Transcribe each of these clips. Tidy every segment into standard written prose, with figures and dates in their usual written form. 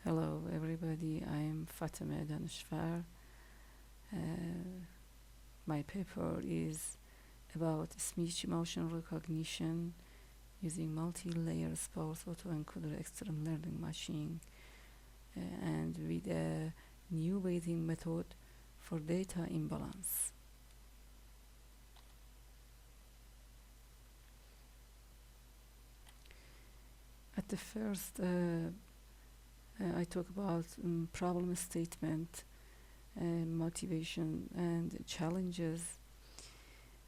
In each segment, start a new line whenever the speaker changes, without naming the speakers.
Hello everybody, I'm Fatemeh Daneshfar. My paper is about speech emotion recognition using multi-layer sparse auto-encoder extreme learning machine and with a new weighting method for data imbalance. At the first, I talk about problem statement, motivation and challenges,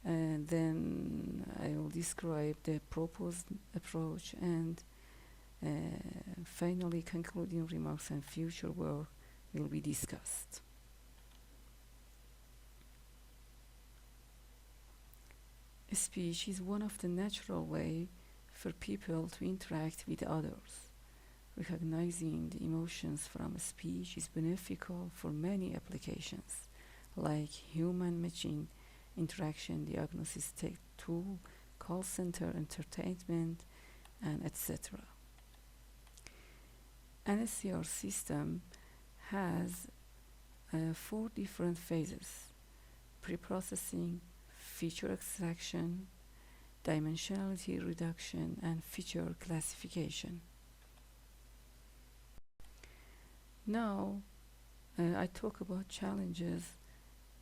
and then I will describe the proposed approach, and finally concluding remarks and future work will be discussed. Speech is one of the natural ways for people to interact with others. Recognizing the emotions from speech is beneficial for many applications, like human-machine interaction, diagnosis tech tool, call center entertainment, and etc. An SCR system has 4 different phases: pre-processing, feature extraction, dimensionality reduction, and feature classification. Now, I talk about challenges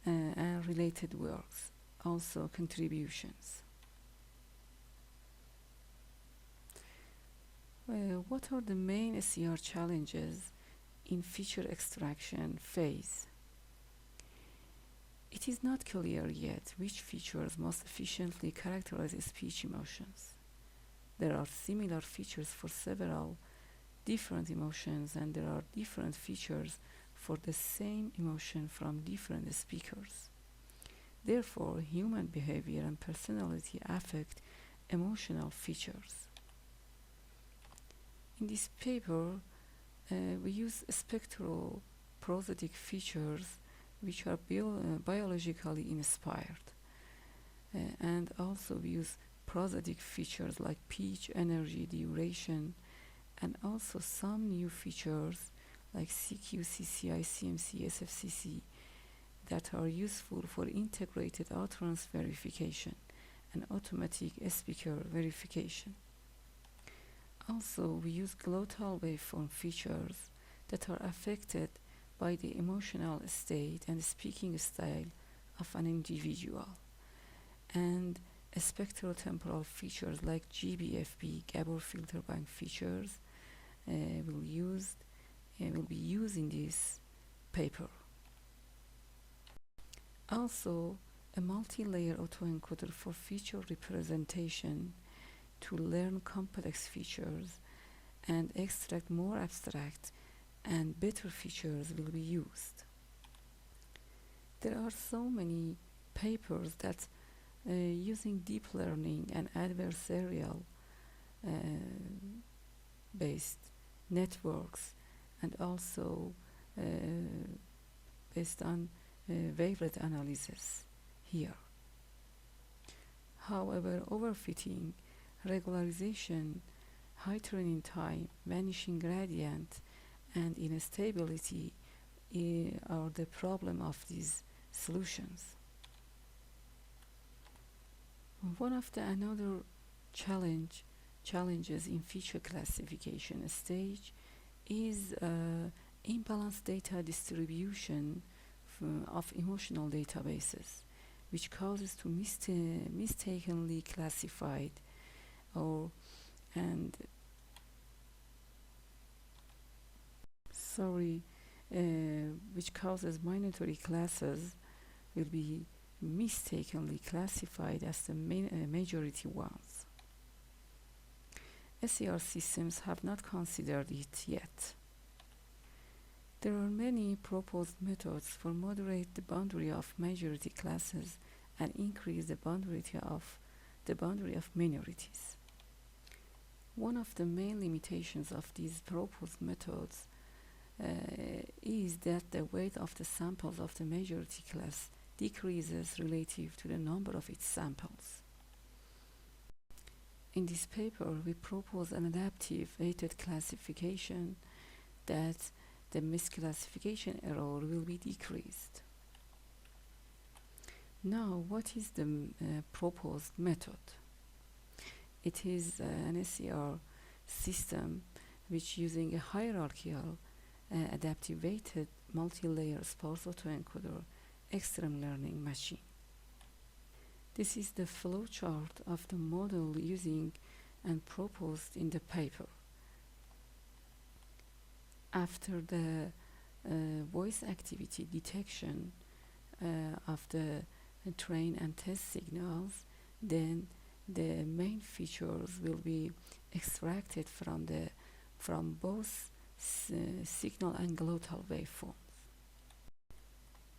and related works, also contributions. What are the main SCR challenges in feature extraction phase? It is not clear yet which features most efficiently characterize speech emotions. There are similar features for several different emotions, and there are different features for the same emotion from different speakers. Therefore, human behavior and personality affect emotional features. In this paper, we use spectral prosodic features which are biologically inspired, and also we use prosodic features like pitch, energy, duration, and also some new features like CQ, CCI, CMC, SFCC that are useful for integrated utterance verification and automatic speaker verification. Also, we use glottal waveform features that are affected by the emotional state and speaking style of an individual, and spectro-temporal features like GBFB, Gabor filter bank features will be used in this paper. Also, a multi-layer autoencoder for feature representation to learn complex features and extract more abstract and better features will be used. There are so many papers that using deep learning and adversarial based networks, and also based on wavelet analysis here. However, overfitting, regularization, high training time, vanishing gradient, and instability are the problem of these solutions. One of the another challenges in feature classification stage is imbalance data distribution of emotional databases, which causes to mistakenly classified which causes minority classes will be mistakenly classified as the majority ones. SCR systems have not considered it yet. There are many proposed methods for moderate the boundary of majority classes and increase the boundary of minorities. One of the main limitations of these proposed methods is that the weight of the samples of the majority class decreases relative to the number of its samples. In this paper, we propose an adaptive weighted classification that the misclassification error will be decreased. Now, what is the proposed method? It is an SCR system which using a hierarchical adaptive weighted multi-layer sparse autoencoder extreme learning machine. This is the flowchart of the model using and proposed in the paper. After the voice activity detection of the train and test signals, then the main features will be extracted from both signal and glottal waveforms.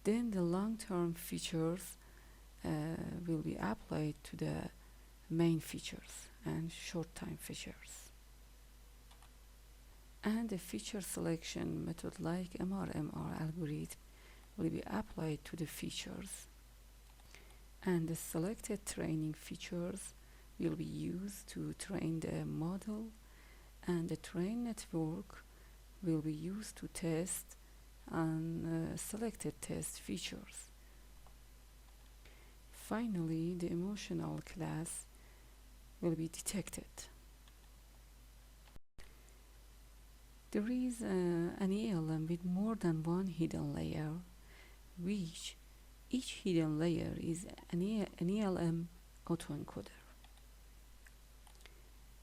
Then the long-term features will be applied to the main features and short-time features. And the feature selection method like MRMR algorithm will be applied to the features. And the selected training features will be used to train the model, and the train network will be used to test on selected test features. Finally, the emotional class will be detected. There is an ELM with more than one hidden layer, which each hidden layer is an ELM autoencoder.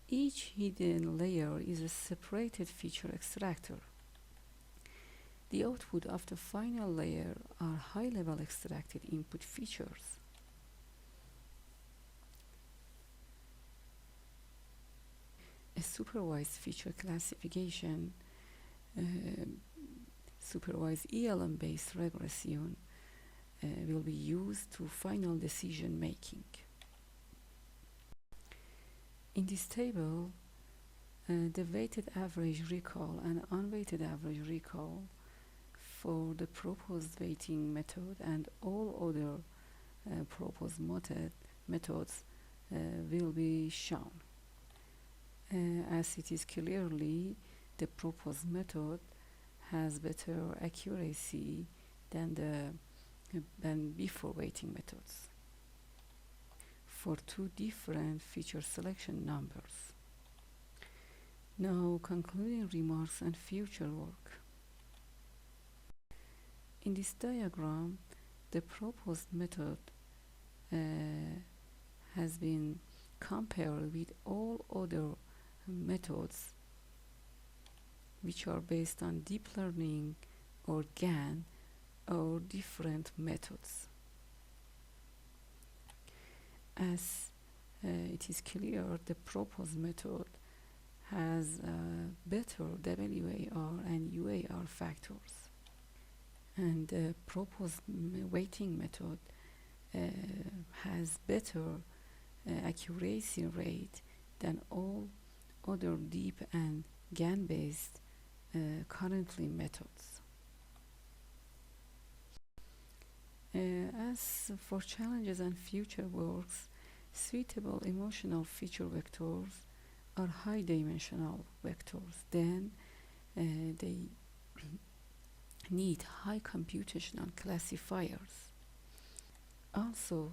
Each hidden layer is a separated feature extractor. The output of the final layer are high-level extracted input features. A supervised feature classification, supervised ELM-based regression will be used to final decision making. In this table, the weighted average recall and unweighted average recall for the proposed weighting method and all other proposed methods will be shown. As it is clearly the proposed method has better accuracy than before weighting methods for two different feature selection numbers. Now, concluding remarks and future work. In this diagram, the proposed method has been compared with all other methods which are based on deep learning or GAN or different methods. As it is clear, the proposed method has better WAR and UAR factors, and the proposed weighting method has better accuracy rate than all other deep and GAN-based currently methods. As for challenges and future works, suitable emotional feature vectors are high-dimensional vectors. Then they need high computational classifiers. Also,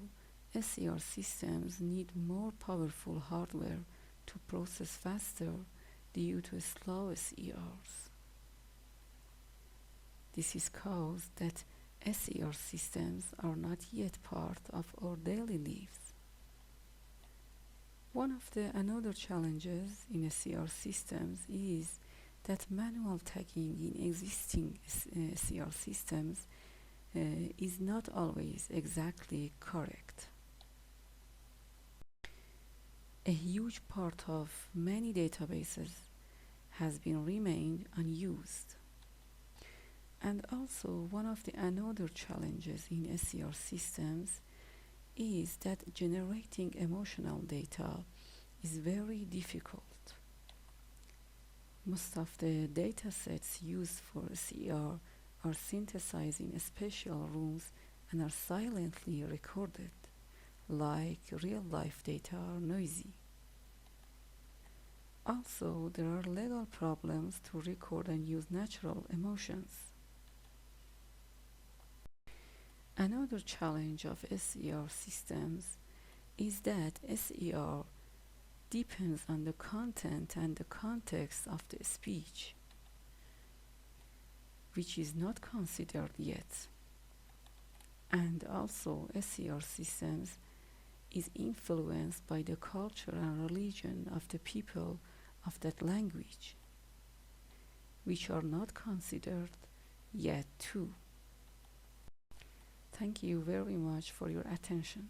SCR systems need more powerful hardware to process faster due to slow SERs. This is caused that SCR systems are not yet part of our daily lives. One of the another challenges in SCR systems is that manual tagging in existing SCR systems is not always exactly correct. A huge part of many databases has been remained unused. And also, one of the another challenges in SCR systems is that generating emotional data is very difficult. Most of the data sets used for SCR are synthesized in special rooms and are silently recorded, like real-life data are noisy. Also, there are legal problems to record and use natural emotions. Another challenge of SER systems is that SER depends on the content and the context of the speech, which is not considered yet. And also, SER systems is influenced by the culture and religion of the people of that language, which are not considered yet too. Thank you very much for your attention.